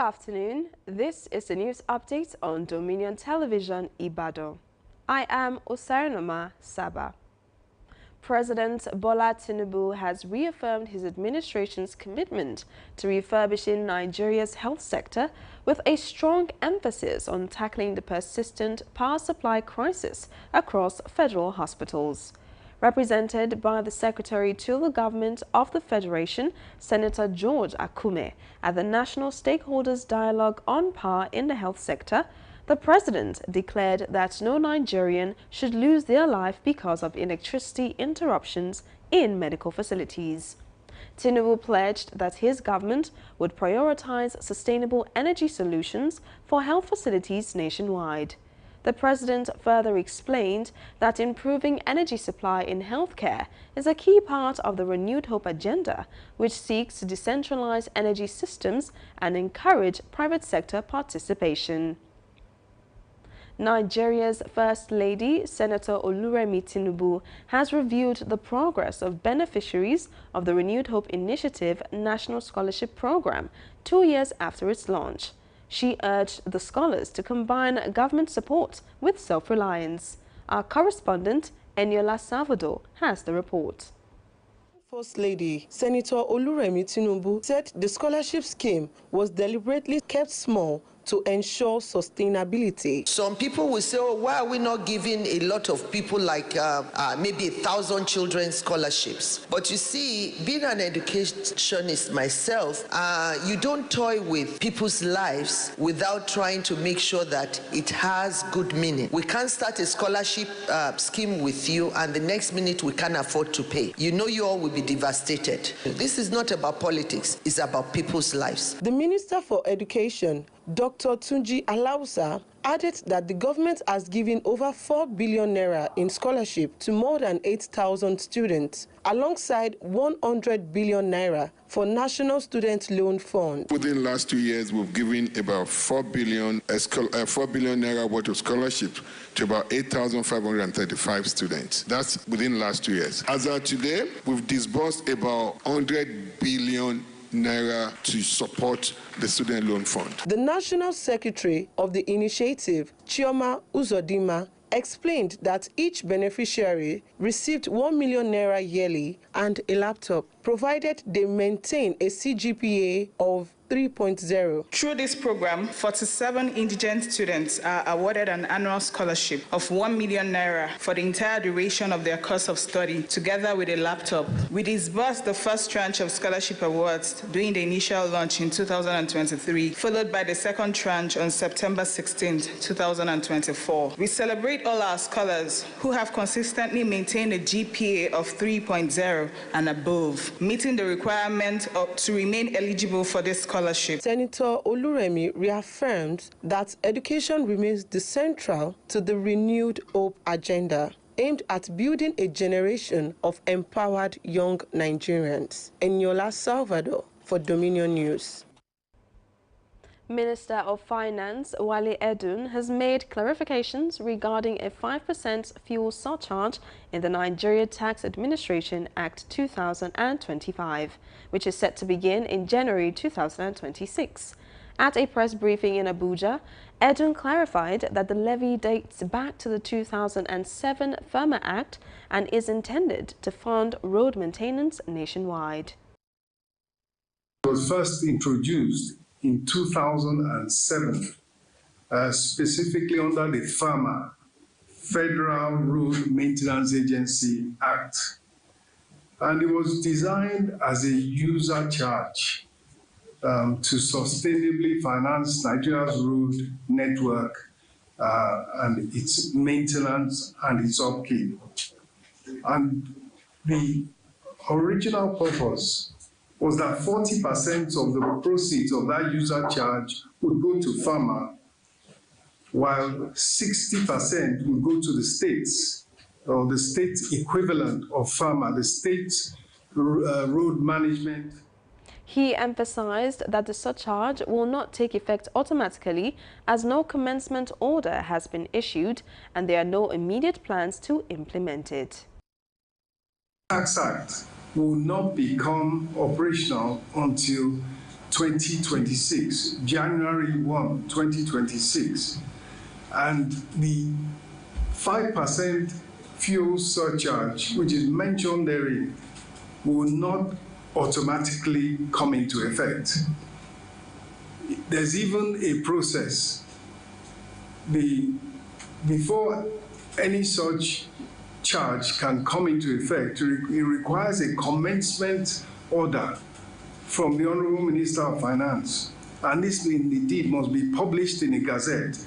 afternoon. This is the news update on Dominion Television Ibadan. I am Osarinoma Saba. President Bola Tinubu has reaffirmed his administration's commitment to refurbishing Nigeria's health sector with a strong emphasis on tackling the persistent power supply crisis across federal hospitals. Represented by the Secretary to the Government of the Federation, Senator George Akume, at the National Stakeholders Dialogue on Power in the Health Sector, the President declared that no Nigerian should lose their life because of electricity interruptions in medical facilities. Tinubu pledged that his government would prioritize sustainable energy solutions for health facilities nationwide. The President further explained that improving energy supply in healthcare is a key part of the Renewed Hope agenda, which seeks to decentralize energy systems and encourage private sector participation. Nigeria's First Lady, Senator Oluremi Tinubu, has reviewed the progress of beneficiaries of the Renewed Hope Initiative National Scholarship Program 2 years after its launch. She urged the scholars to combine government support with self-reliance. Our correspondent, Eniola Salvador, has the report. First Lady, Senator Oluremi Tinubu, said the scholarship scheme was deliberately kept small to ensure sustainability. Some people will say, oh, why are we not giving a lot of people like maybe 1,000 children scholarships? But you see, being an educationist myself, you don't toy with people's lives without trying to make sure that it has good meaning. We can't start a scholarship scheme with you and the next minute we can't afford to pay. You know you all will be devastated. This is not about politics, it's about people's lives. The Minister for Education, Dr. Tunji Alausa, added that the government has given over 4 billion naira in scholarship to more than 8,000 students, alongside 100 billion naira for National Student Loan Fund. Within the last 2 years, we've given about 4 billion naira worth of scholarship to about 8,535 students. That's within the last 2 years. As of today, we've disbursed about 100 billion naira to support the Student Loan Fund. The National Secretary of the initiative, Chioma Uzodima, explained that each beneficiary received 1 million naira yearly and a laptop, provided they maintain a CGPA of 3.0. Through this program, 47 indigent students are awarded an annual scholarship of 1 million naira for the entire duration of their course of study, together with a laptop. We disbursed the first tranche of scholarship awards during the initial launch in 2023, followed by the second tranche on September 16, 2024. We celebrate all our scholars who have consistently maintained a GPA of 3.0 and above, meeting the requirement to remain eligible for this scholarship. Senator Oluremi reaffirmed that education remains the central to the Renewed Hope agenda, aimed at building a generation of empowered young Nigerians. Eniola Salvador for Dominion News. Minister of Finance Wale Edun has made clarifications regarding a 5% fuel surcharge in the Nigeria Tax Administration Act 2025, which is set to begin in January 2026. At a press briefing in Abuja, Edun clarified that the levy dates back to the 2007 FIRMA Act and is intended to fund road maintenance nationwide. It was first introduced in 2007, specifically under the FIRMA, Federal Road Maintenance Agency Act. And it was designed as a user charge to sustainably finance Nigeria's road network and its maintenance and its upkeep. And the original purpose was that 40% of the proceeds of that user charge would go to FIRMA, while 60% would go to the states, or the state equivalent of FIRMA, the state road management. He emphasized that the surcharge will not take effect automatically as no commencement order has been issued and there are no immediate plans to implement it. Tax Act will not become operational until 2026, January 1, 2026. And the 5% fuel surcharge, which is mentioned therein, will not automatically come into effect. There's even a process. Before any such charge can come into effect, it requires a commencement order from the Honorable Minister of Finance, and this indeed must be published in a gazette.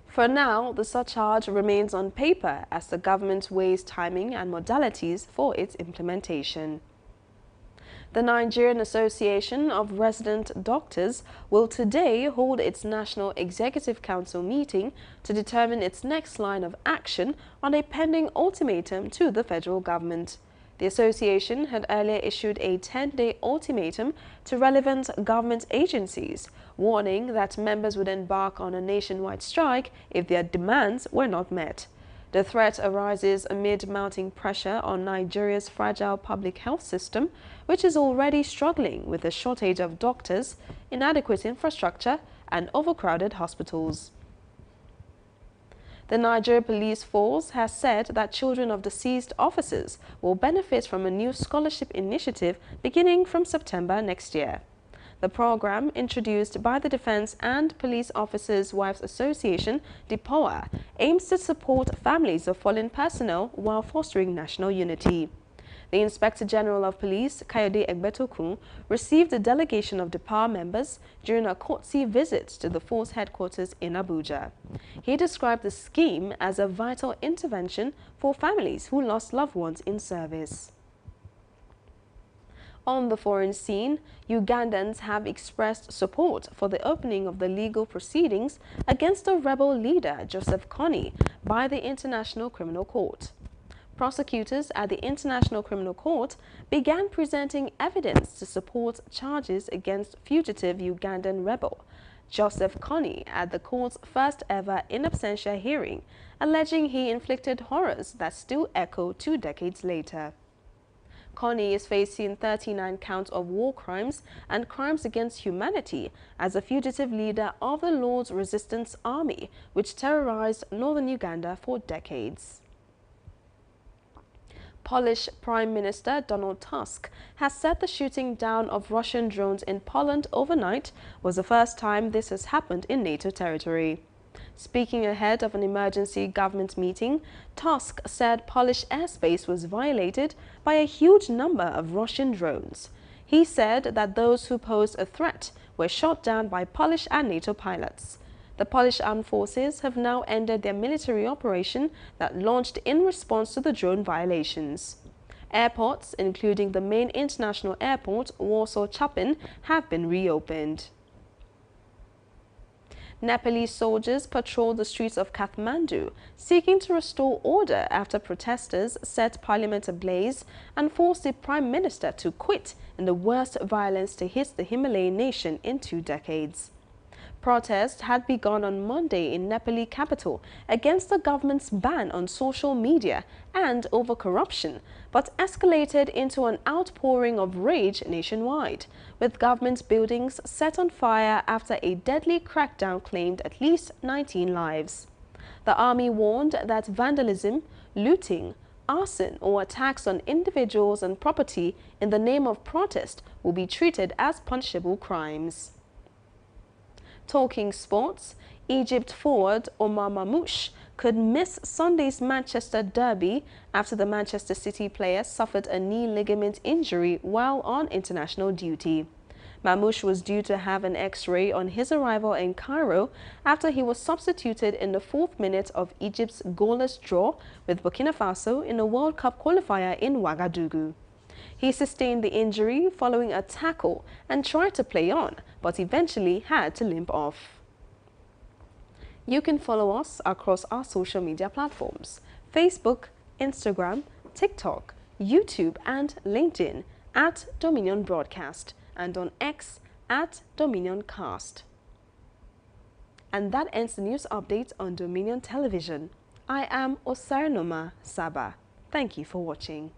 For now, the surcharge remains on paper as the government weighs timing and modalities for its implementation. The Nigerian Association of Resident Doctors will today hold its National Executive Council meeting to determine its next line of action on a pending ultimatum to the federal government. The association had earlier issued a 10-day ultimatum to relevant government agencies, warning that members would embark on a nationwide strike if their demands were not met. The threat arises amid mounting pressure on Nigeria's fragile public health system, which is already struggling with a shortage of doctors, inadequate infrastructure, and overcrowded hospitals. The Nigeria Police Force has said that children of deceased officers will benefit from a new scholarship initiative beginning from September next year. The program, introduced by the Defense and Police Officers' Wives Association, DIPOA, aims to support families of fallen personnel while fostering national unity. The Inspector General of Police, Kayode Egbetokun, received a delegation of DIPOA members during a courtesy visit to the force headquarters in Abuja. He described the scheme as a vital intervention for families who lost loved ones in service. On the foreign scene, Ugandans have expressed support for the opening of the legal proceedings against the rebel leader Joseph Kony by the International Criminal Court. Prosecutors at the International Criminal Court began presenting evidence to support charges against fugitive Ugandan rebel Joseph Kony at the court's first ever in absentia hearing, alleging he inflicted horrors that still echo 2 decades later. Kony is facing 39 counts of war crimes and crimes against humanity as a fugitive leader of the Lord's Resistance Army, which terrorized northern Uganda for decades. Polish Prime Minister Donald Tusk has said the shooting down of Russian drones in Poland overnight was the first time this has happened in NATO territory. Speaking ahead of an emergency government meeting, Tusk said Polish airspace was violated by a huge number of Russian drones. He said that those who posed a threat were shot down by Polish and NATO pilots. The Polish armed forces have now ended their military operation that launched in response to the drone violations. Airports, including the main international airport, Warsaw-Chapin, have been reopened. Nepalese soldiers patrolled the streets of Kathmandu, seeking to restore order after protesters set parliament ablaze and forced the prime minister to quit in the worst violence to hit the Himalayan nation in 2 decades. Protests had begun on Monday in Nepali capital against the government's ban on social media and over corruption, but escalated into an outpouring of rage nationwide, with government buildings set on fire after a deadly crackdown claimed at least 19 lives. The army warned that vandalism, looting, arson or attacks on individuals and property in the name of protest will be treated as punishable crimes. Talking sports, Egypt forward Omar Mamouche could miss Sunday's Manchester derby after the Manchester City player suffered a knee ligament injury while on international duty. Mamouche was due to have an X-ray on his arrival in Cairo after he was substituted in the 4th minute of Egypt's goalless draw with Burkina Faso in a World Cup qualifier in Ouagadougou. He sustained the injury following a tackle and tried to play on, but eventually had to limp off. You can follow us across our social media platforms: Facebook, Instagram, TikTok, YouTube and LinkedIn at Dominion Broadcast and on X at DominionCast. And that ends the news update on Dominion Television. I am Osarinoma Saba. Thank you for watching.